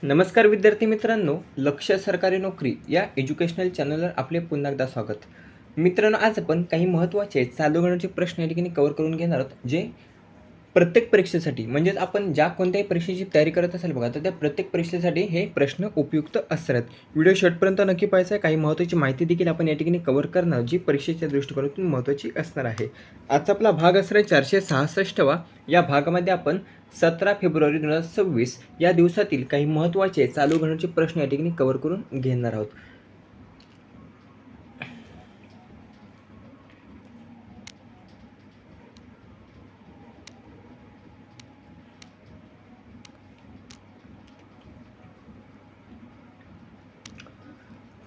नमस्कार विद्यार्थी मित्रांनो, लक्ष्य सरकारी नोकरी या एज्युकेशनल चॅनलवर आपले पुन्हा एकदा स्वागत. मित्रांनो, आज आपण काही महत्त्वाचे चालू घडामोडीचे प्रश्न या ठिकाणी कव्हर करून घेणार आहोत, जे प्रत्येक परीक्षेसाठी म्हणजेच आपण ज्या कोणत्याही परीक्षेची तयारी करत असाल बघा, तर त्या प्रत्येक परीक्षेसाठी हे प्रश्न उपयुक्त असणार आहेत. व्हिडिओ शेवटपर्यंत नक्की पाहायचा आहे. काही महत्त्वाची माहिती देखील आपण या ठिकाणी कव्हर करणार, जी परीक्षेच्या दृष्टिकोनातून महत्त्वाची असणार आहे. आजचा आपला भाग असणार आहे 466वा. या भागामध्ये आपण 17 फेब्रुवारी 2026 या दिवसातील काही महत्त्वाचे चालू घडामोडीचे प्रश्न या ठिकाणी कव्हर करून घेणार आहोत.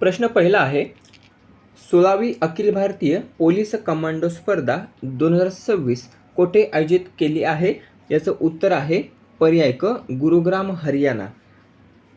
प्रश्न पहिला आहे, 16वी अखिल भारतीय पोलीस कमांडो स्पर्धा 2026 कोठे आयोजित केली आहे? याचं उत्तर आहे पर्याय क, गुरुग्राम, हरियाणा.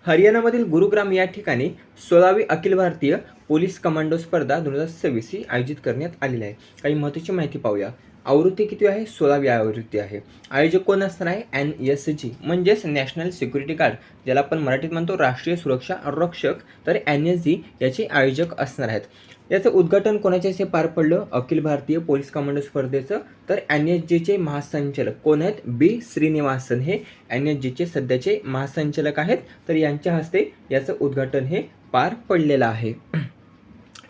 हरियाणामधील गुरुग्राम या ठिकाणी 16वी अखिल भारतीय पोलीस कमांडो स्पर्धा 2026 ही आयोजित करण्यात आलेली आहे. काही महत्त्वाची माहिती पाहूया. आवृत्ती किती आहे? 16वी आवृत्ती आहे. आयोजक कोण असणार आहे? NSG म्हणजेच नॅशनल सिक्युरिटी गार्ड, ज्याला आपण मराठीत म्हणतो राष्ट्रीय सुरक्षा रक्षक, तर NSG याचे आयोजक असणार आहेत. याचं उद्घाटन कोणाच्या हस्ते पार पडलं? अखिल भारतीय पोलीस कमांडो स्पर्धेचं. तर NSGचे महासंचालक कोण आहेत? B श्रीनिवासन हे NSGचे सध्याचे महासंचालक आहेत. तर यांच्या हस्ते याचं उद्घाटन हे पार पडलेलं आहे.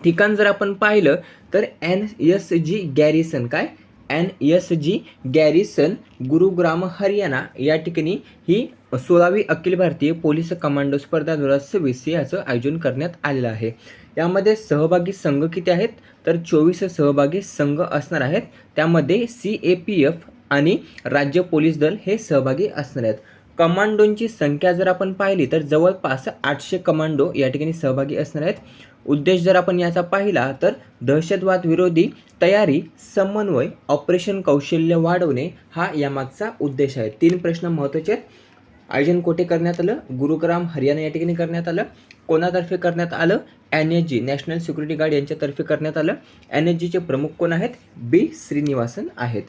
ठिकाण जर आपण पाहिलं तर NSG गॅरिसन, काय NSG गॅरिसन गुरुग्राम, हरियाणा या ठिकाणी ही 16वी अखिल भारतीय पोलीस कमांडो स्पर्धा 2026 याचं आयोजन करण्यात आलेलं आहे. यामध्ये सहभागी संघ किती आहेत? तर 24 सहभागी संघ असणार आहेत. त्यामध्ये CAPF आणि राज्य पोलीस दल हे सहभागी असणार आहेत. कमांडोंची संख्या जर आपण पाहिली तर जवळपास 800 कमांडो या ठिकाणी सहभागी असणार आहेत. उद्देश जर आपण याचा पाहिला तर दहशतवाद विरोधी तयारी, समन्वय, ऑपरेशन कौशल्य वाढवणे हा यामागचा उद्देश आहे. 3 प्रश्न महत्त्वाचे आहेत. आयोजन कोठे करण्यात आलं? गुरुग्राम, हरियाणा या ठिकाणी करण्यात आलं. कोणातर्फे करण्यात आलं? NSG नॅशनल सिक्युरिटी गार्ड यांच्यातर्फे करण्यात आलं. NSGचे प्रमुख कोण आहेत? B श्रीनिवासन आहेत.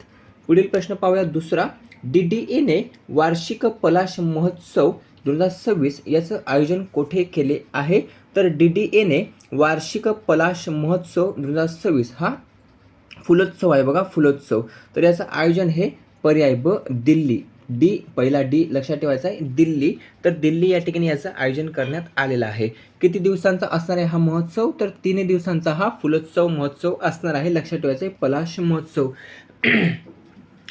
पुढील प्रश्न पाहूया दुसरा. DDAने वार्षिक पलाश महोत्सव 2026 याचं आयोजन कोठे केले आहे? तर DDAने वार्षिक पलाश महोत्सव 2026 हा फुलोत्सव आहे बघा, फुलोत्सव. तर याचं आयोजन हे पर्याय ब, दिल्ली. पहिला D लक्षात ठेवायचा आहे, दिल्ली. तर दिल्ली या ठिकाणी याचं आयोजन करण्यात आलेलं आहे. किती दिवसांचा असणार आहे हा महोत्सव? तर 3 दिवसांचा हा फुलोत्सव महोत्सव असणार आहे. लक्षात ठेवायचं आहे पलाश महोत्सव,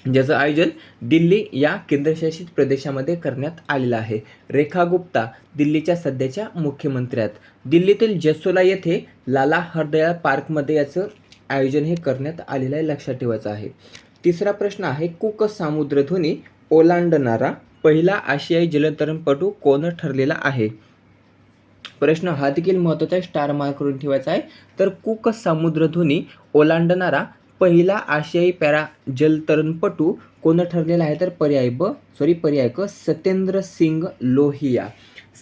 ज्याचं आयोजन दिल्ली या केंद्रशासित प्रदेशामध्ये करण्यात आलेलं आहे. रेखा गुप्ता दिल्लीच्या सध्याच्या मुख्यमंत्री आहेत. दिल्लीतील जसोला येथे लाला हरदयाळ पार्कमध्ये याचं आयोजन हे करण्यात आलेलं आहे. लक्षात ठेवायचं आहे. तिसरा प्रश्न आहे, कुक सामुद्रधुनी ओलांडणारा पहिला आशियाई जलतरणपटू कोण ठरलेला आहे? प्रश्न हा देखील महत्त्वाचा आहे, स्टार मार्क करून ठेवायचा आहे. तर कुक सामुद्रधुनी ओलांडणारा पहिला आशियाई पॅरा जलतरणपटू कोण ठरलेला आहे? तर पर्याय क, सत्येंद्र सिंग लोहिया.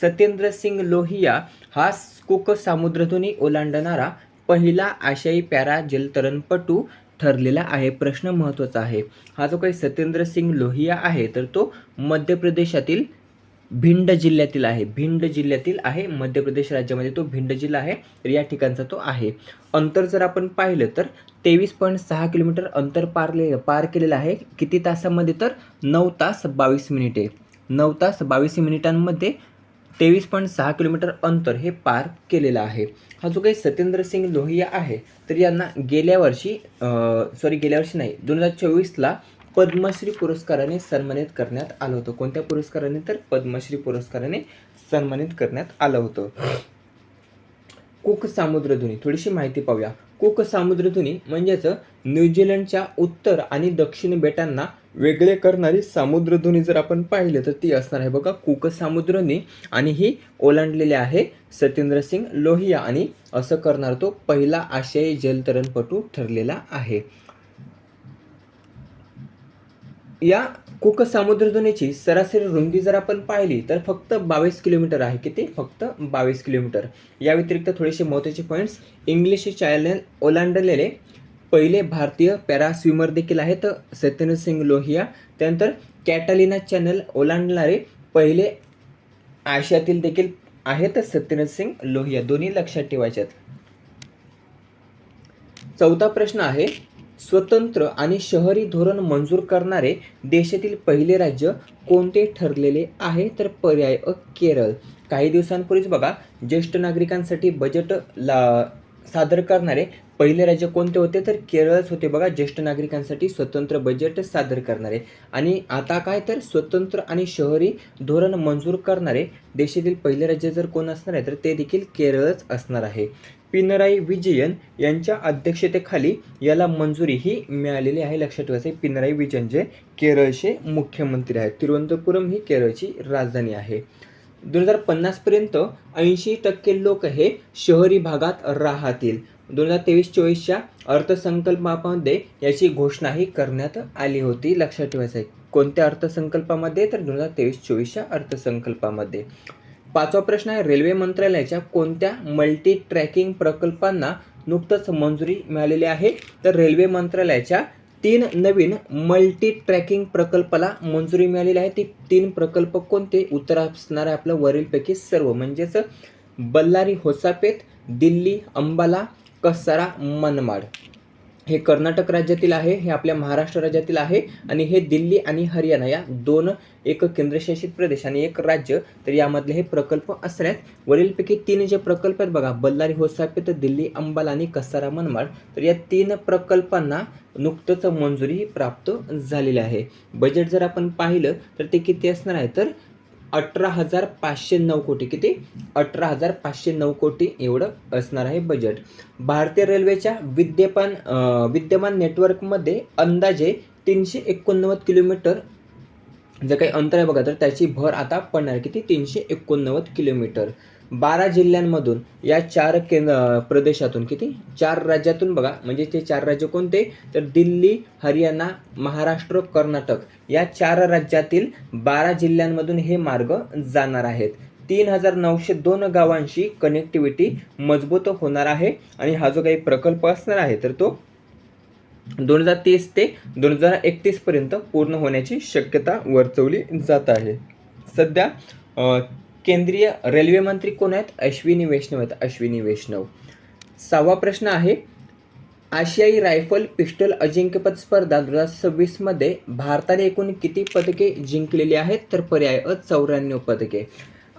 सत्येंद्र सिंग लोहिया हा कुक सामुद्रधुनी ओलांडणारा पहिला आशियाई पॅरा जलतरणपटू ठरलेला आहे. प्रश्न महत्त्वाचा आहे. हा जो काही सत्येंद्र सिंग लोहिया आहे, तर तो मध्य प्रदेशातील भिंड जिल्ह्यातील आहे. भिंड जिल्ह्यातील आहे, मध्य प्रदेश राज्यामध्ये तो भिंड जिल्हा आहे. तर या ठिकाणचा तो आहे. अंतर जर आपण पाहिलं तर 23.6 किलोमीटर अंतर पार केलेलं आहे. किती तासामध्ये? तर 9 तास 22 मिनिटे. 9 तास 22 मिनिटांमध्ये 23.6 किलोमीटर अंतर हे पार केलेलं आहे. हा जो काही सत्येंद्र सिंग लोहिया आहे, तर यांना गेल्या वर्षी नाही, 2024ला पद्मश्री पुरस्काराने सन्मानित करण्यात आलं होतं. कोणत्या पुरस्काराने? तर पद्मश्री पुरस्काराने सन्मानित करण्यात आलं होतं. कुक सामुद्रधुनी थोडीशी माहिती पाहूया. कुक सामुद्रधुनी म्हणजेच न्यूझीलंडच्या उत्तर आणि दक्षिण बेटांना वेगळे करणारी सामुद्रधुनी जर आपण पाहिलं तर ती असणार आहे बघा, कुक सामुद्रधुनी. आणि ही ओलांडलेली आहे सत्येंद्र सिंग लोहिया, आणि असं करणार तो पहिला आशियाई जलतरणपटू ठरलेला आहे. या कुक सामुद्रधुनीची सरासरी रुंदी जर आपण पाहिली तर फक्त 22 किलोमीटर आहे. किती? फक्त 22 किलोमीटर. या व्यतिरिक्त थोडेसे महत्त्वाचे पॉईंट्स, इंग्लिश चॅनल ओलांडलेले पहिले भारतीय पॅरा स्विमर देखील आहेत सत्येंद्र सिंग लोहिया. त्यानंतर कॅटालिना चॅनल ओलांडणारे पहिले आशियातील देखील आहेत सत्येंद्रसिंग लोहिया, दोन्ही लक्षात ठेवायचे आहेत. चौथा प्रश्न आहे, स्वतंत्र आणि शहरी धोरण मंजूर करणारे देशातील पहिले राज्य कोणते ठरलेले आहे? तर पर्याय अ केरळ. काही दिवसांपूर्वीच बघा ज्येष्ठ नागरिकांसाठी बजेट सादर करणारे पहिले राज्य कोणते होते? तर केरळच होते बघा, ज्येष्ठ नागरिकांसाठी स्वतंत्र बजेट सादर करणारे. आणि आता काय, तर स्वतंत्र आणि शहरी धोरण मंजूर करणारे देशातील पहिले राज्य जर कोण असणार आहे तर ते देखील केरळच असणार आहे. पिनराई विजयन यांच्या अध्यक्षतेखाली याला मंजुरी ही मिळालेली आहे. लक्षात ठेवायचं आहे, पिनराई विजयन जे केरळचे मुख्यमंत्री आहेत. तिरुवनंतपुरम ही केरळची राजधानी आहे. 2050 पर्यंत 80% लोक हे शहरी भागात राहतील. 2023-24च्या अर्थसंकल्पामध्ये याची घोषणाही करण्यात आली होती. लक्षात ठेवायचं आहे, कोणत्या अर्थसंकल्पामध्ये? तर 2023-24च्या अर्थसंकल्पामध्ये. पाचवा प्रश्न आहे, रेल्वे मंत्रालयाच्या कोणत्या मल्टी ट्रॅकिंग प्रकल्पांना नुकतंच मंजुरी मिळालेली आहे? तर रेल्वे मंत्रालयाच्या 3 नवीन मल्टी ट्रॅकिंग प्रकल्पाला मंजुरी मिळालेली आहे. ती 3 प्रकल्प कोणते? उत्तर असणार आहे आपलं वरीलपैकी सर्व, म्हणजेच बल्लारी होसापेट, दिल्ली अंबाला, कसारा मनमाड. हे कर्नाटक राज्यातील आहे, हे आपल्या महाराष्ट्र राज्यातील आहे, आणि हे दिल्ली आणि हरियाणा या 2 एक केंद्रशासित प्रदेश आणि एक राज्य, तर यामधले हे प्रकल्प असणार आहेत. वरीलपैकी 3 जे प्रकल्प आहेत बघा, बल्लारी होसापेट, दिल्ली अंबाला आणि कसारा मनमाड, तर या 3 प्रकल्पांना नुकतंच मंजुरी प्राप्त झालेली आहे. बजेट जर आपण पाहिलं तर ते किती असणार आहे? तर 18,509 कोटी. किती? 18,509 कोटी एवढं असणार आहे बजेट. भारतीय रेल्वेच्या विद्यमान नेटवर्कमध्ये अंदाजे 389 किलोमीटर जे काही अंतर आहे बघा, तर त्याची भर आता पडणार. किती? 389 किलोमीटर. 12 जिल्ह्यांमधून या 4 प्रदेशातून, किती? 4 राज्यातून बघा, म्हणजे ते 4 राज्य कोणते? तर दिल्ली, हरियाणा, महाराष्ट्र, कर्नाटक या 4 राज्यातील 12 जिल्ह्यांमधून हे मार्ग जाणार आहेत. 3,902 गावांशी कनेक्टिव्हिटी मजबूत होणार आहे. आणि हा जो काही प्रकल्प असणार आहे तर तो 2030 ते 2031 पर्यंत पूर्ण होण्याची शक्यता वर्तवली जात आहे. सध्या केंद्रीय रेल्वे मंत्री कोण आहेत? अश्विनी वैष्णव आहेत, अश्विनी वैष्णव. 6वा प्रश्न आहे, आशियाई रायफल पिस्टल अजिंक्यपद स्पर्धा 2026 मध्ये भारताने एकूण किती पदके जिंकलेली आहेत? तर पर्याय अ 94 पदके.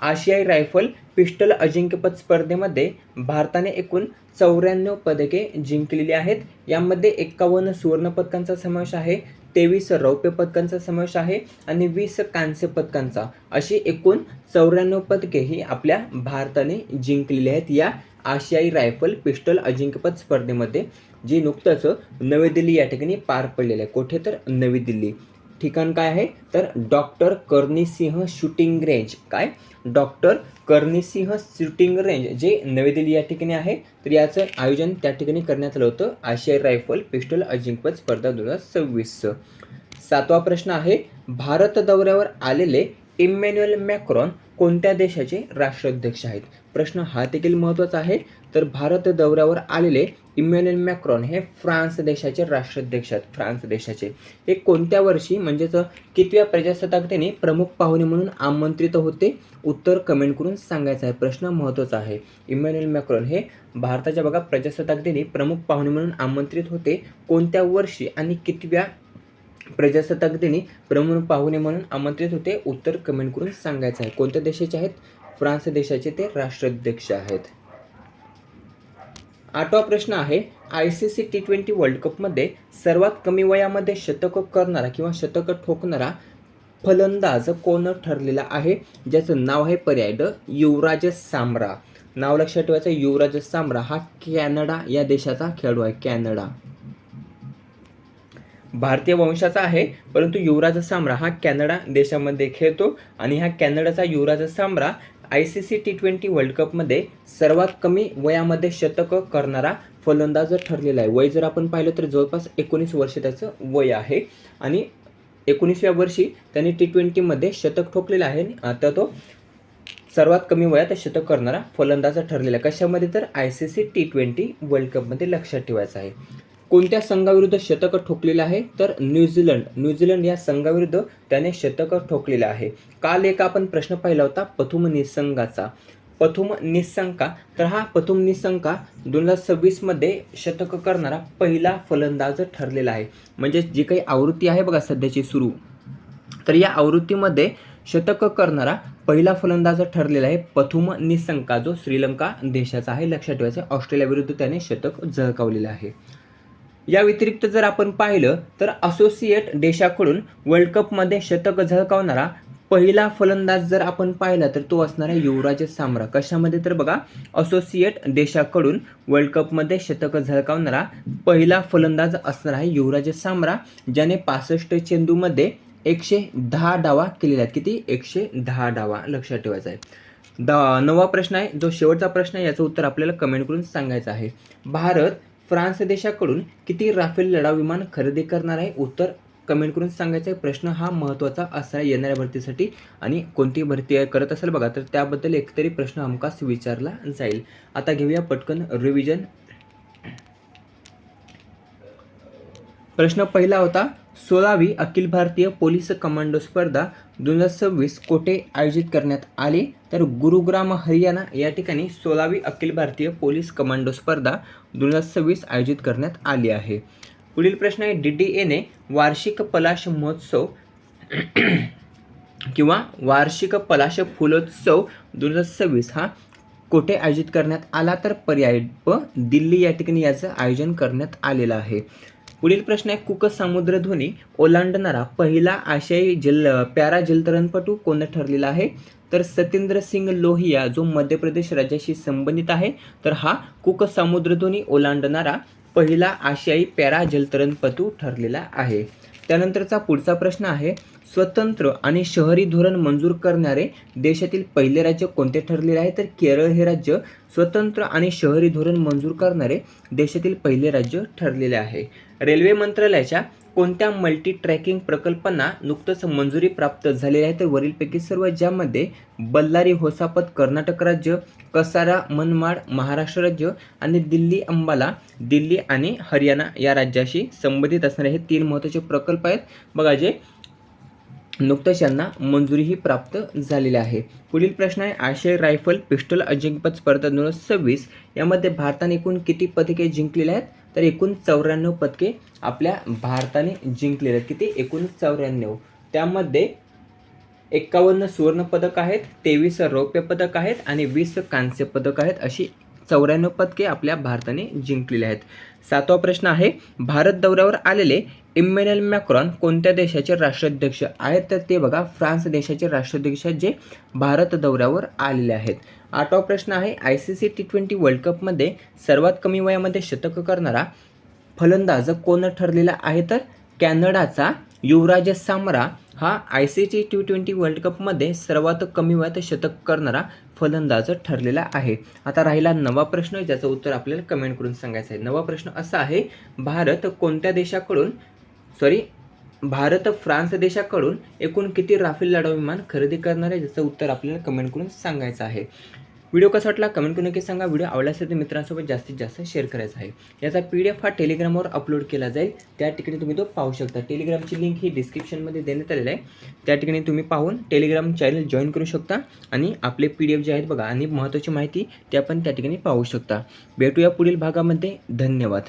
आशियाई रायफल पिस्टल अजिंक्यपद स्पर्धेमध्ये भारताने एकूण 94 पदके जिंकलेली आहेत. यामध्ये 51 सुवर्ण पदकांचा समावेश आहे, 23 रौप्य पदकांचा समावेश आहे आणि 20 कांस्य पदकांचा, अशी एकूण 94 पदके ही आपल्या भारताने जिंकलेली आहेत या आशियाई रायफल पिस्टल अजिंक्यपद स्पर्धेमध्ये, जी नुकतंच नवी दिल्ली या ठिकाणी पार पडलेलं आहे. कुठे? तर नवी दिल्ली. ठिकाण काय आहे? तर doctor Karni Singh shooting range. काय? Doctor Karni Singh shooting range जे नवी दिल्ली या ठिकाणी आहे. तर याचं आयोजन त्या ठिकाणी करण्यात आलं होतं, आशियाई रायफल पिस्टल अजिंक्यपद स्पर्धा 2026. 7वा प्रश्न आहे, भारत दौऱ्यावर आलेले इमॅन्युएल मॅक्रॉन कोणत्या देशाचे राष्ट्राध्यक्ष आहेत? प्रश्न हा देखील महत्त्वाचा आहे. तर भारत दौऱ्यावर आलेले इमॅन्युएल मॅक्रॉन हे फ्रान्स देशाचे राष्ट्राध्यक्ष आहेत, फ्रान्स देशाचे. हे कोणत्या वर्षी, म्हणजेच कितव्या प्रजासत्ताक दिनी प्रमुख पाहुणे म्हणून आमंत्रित होते? उत्तर कमेंट करून सांगायचं आहे. प्रश्न महत्त्वाचा आहे. इमॅन्युएल मॅक्रॉन हे भारताच्या बघा प्रजासत्ताक दिनी प्रमुख पाहुणे म्हणून आमंत्रित होते. कोणत्या वर्षी आणि कितव्या प्रजासत्ताक दिनी प्रमुख पाहुणे म्हणून आमंत्रित होते? उत्तर कमेंट करून सांगायचं आहे. कोणत्या देशाचे आहेत? फ्रान्स देशाचे ते राष्ट्राध्यक्ष आहेत. 8वा प्रश्न आहे, ICC T20 वर्ल्ड कपमध्ये सर्वात कमी वयामध्ये शतक करणारा किंवा शतक ठोकणारा फलंदाज कोण ठरलेला आहे? ज्याचं नाव आहे पर्याय ड युवराज सांब्रा. नाव लक्षात ठेवायचं, युवराज सांब्रा हा कॅनडा या देशाचा खेळाडू आहे. कॅनडा. भारतीय वंशाचा आहे, परंतु युवराज सांब्रा हा कॅनडा देशामध्ये खेळतो. आणि हा कॅनडाचा युवराज सांब्रा ICC T20 वर्ल्ड कपमध्ये सर्वात कमी वयामध्ये शतक करणारा फलंदाज ठरलेला आहे. वय जर आपण पाहिलं तर जवळपास 19 वर्ष त्याचं वय आहे. आणि 19व्या वर्षी त्यांनी T20मध्ये शतक ठोकलेलं आहे. आता तो सर्वात कमी वयात शतक करणारा फलंदाज ठरलेला आहे. कशामध्ये? तर ICC T20 वर्ल्ड कपमध्ये. लक्षात ठेवायचं आहे. कोणत्या संघाविरुद्ध शतक ठोकलेलं आहे? तर न्यूझीलंड या संघाविरुद्ध त्याने शतक ठोकलेलं आहे. काल एक आपण प्रश्न पाहिला होता पथुम निसंकाचा. पथुम निसंका, तर हा पथुम निसंका 2026 मध्ये शतक करणारा पहिला फलंदाज ठरलेला आहे. म्हणजे जी काही आवृत्ती आहे बघा सध्याची सुरू, तर या आवृत्तीमध्ये शतक करणारा पहिला फलंदाज ठरलेला आहे पथुम निसंका, जो श्रीलंका देशाचा आहे. लक्षात ठेवायचं, ऑस्ट्रेलिया विरुद्ध त्याने शतक झळकावलेलं आहे. या व्यतिरिक्त जर आपण पाहिलं तर असोसिएट देशाकडून वर्ल्ड कपमध्ये शतक झळकावणारा पहिला फलंदाज जर आपण पाहिला तर तो असणार आहे युवराज सांबरा. कशामध्ये? तर बघा, असोसिएट देशाकडून वर्ल्ड कपमध्ये शतक झळकावणारा पहिला फलंदाज असणार आहे युवराज सांबरा, ज्याने 65 चेंडूमध्ये 110 डावा केलेल्या आहेत. किती? 110 डावा. लक्षात ठेवायचा आहे. 9वा प्रश्न आहे, जो शेवटचा प्रश्न आहे, याचं उत्तर आपल्याला कमेंट करून सांगायचं आहे. भारत फ्रान्स देशाकडून किती राफेल लढाऊ विमान खरेदी करणार आहे? उत्तर कमेंट करून सांगायचं आहे. प्रश्न हा महत्त्वाचा असणार आहे येणाऱ्या भरतीसाठी, आणि कोणती भरती करत असेल बघा तर त्याबद्दल एकतरी प्रश्न हमखास विचारला जाईल. आता घेऊया पटकन रिव्हिजन. प्रश्न पहिला होता, 16वी अखिल भारतीय पोलीस कमांडो स्पर्धा 2026 कोठे आयोजित करण्यात आली? तर गुरुग्राम हरियाणा या ठिकाणी 16वी अखिल भारतीय पोलीस कमांडो स्पर्धा 2026 आयोजित करण्यात आली आहे. पुढील प्रश्न आहे, DDAने वार्षिक पलाश महोत्सव किंवा वार्षिक पलाश फुलोत्सव 2026 हा कोठे आयोजित करण्यात आला? तर पर्याय ब, दिल्ली या ठिकाणी याचं आयोजन करण्यात आलेलं आहे. पुढील प्रश्न आहे, कुक समुद्रधुनी ओलांडणारा पहिला आशियाई पॅरा जलतरणपटू कोण ठरलेला आहे? तर सत्येंद्र सिंग लोहिया, जो मध्य प्रदेश राज्याशी संबंधित आहे. तर हा कुक समुद्रधुनी ओलांडणारा पहिला आशियाई पॅरा जलतरणपटू ठरलेला आहे. त्यानंतरचा पुढचा प्रश्न आहे, स्वतंत्र आणि शहरी धोरण मंजूर करणारे देशातील पहिले राज्य कोणते ठरलेले आहे? तर केरळ हे राज्य स्वतंत्र आणि शहरी धोरण मंजूर करणारे देशातील पहिले राज्य ठरलेले आहे. रेल्वे मंत्रालयाच्या कोणत्या मल्टी ट्रॅकिंग प्रकल्पांना नुकतंच मंजुरी प्राप्त झालेली आहे? तर वरीलपैकी सर्व, ज्यामध्ये बल्लारी होसापत कर्नाटक राज्य, कसारा मनमाड महाराष्ट्र राज्य आणि दिल्ली अंबाला दिल्ली आणि हरियाणा या राज्याशी संबंधित असणारे हे 3 महत्त्वाचे प्रकल्प आहेत बघा, जे नुकतंच यांना मंजुरीही प्राप्त झालेली आहे. पुढील प्रश्न आहे, आशियाई रायफल पिस्टल अजिंक्यपद स्पर्धा 2026 यामध्ये भारताने एकूण किती पदके जिंकलेली आहेत? तर एकूण 94 पदके आपल्या भारताने जिंकलेले आहेत. किती? एकूण 94. त्यामध्ये 51 सुवर्ण पदक आहेत, 23 रौप्य पदक आहेत आणि 20 कांस्य पदक आहेत. अशी 94 पदके आपल्या भारताने जिंकलेली आहेत. 7वा प्रश्न आहे, भारत दौऱ्यावर आलेले इमॅन्युएल मॅक्रॉन कोणत्या देशाचे राष्ट्राध्यक्ष आहेत? तर ते बघा, फ्रान्स देशाचे राष्ट्राध्यक्ष जे भारत दौऱ्यावर आलेले आहेत. 8वा प्रश्न आहे, ICC T20 वर्ल्ड कपमध्ये सर्वात कमी वयामध्ये शतक करणारा फलंदाज कोण ठरलेला आहे? तर कॅनडाचा युवराज सांबरा हा ICC T20 वर्ल्ड कपमध्ये सर्वात कमी वयात शतक करणारा फलंदाज ठरलेला आहे. आता राहिला 9वा प्रश्न, ज्याचं उत्तर आपल्याला कमेंट करून सांगायचं आहे. 9वा प्रश्न असा आहे, भारत फ्रान्स देशाकडून एकूण किती राफेल लढाऊ विमान खरेदी करणार आहे? ज्याचं उत्तर आपल्याला कमेंट करून सांगायचं आहे. व्हिडिओ कसा वाटला कमेंट करून नक्की सांगा. व्हिडिओ आवडला असेल तर मित्रांसोबत जास्तीत जास्त शेअर करायचा आहे. याचा PDF हा टेलिग्रामवर अपलोड केला जाईल, त्या ठिकाणी तुम्ही तो पाहू शकता. टेलिग्रामची लिंक ही डिस्क्रिप्शनमध्ये देण्यात आलेली आहे, त्या ठिकाणी तुम्ही पाहून टेलिग्राम चॅनल जॉईन करू शकता आणि आपले PDF जे आहेत बघा आणि महत्त्वाची माहिती ते आपण त्या ठिकाणी पाहू शकता. भेटूया पुढील भागामध्ये. धन्यवाद.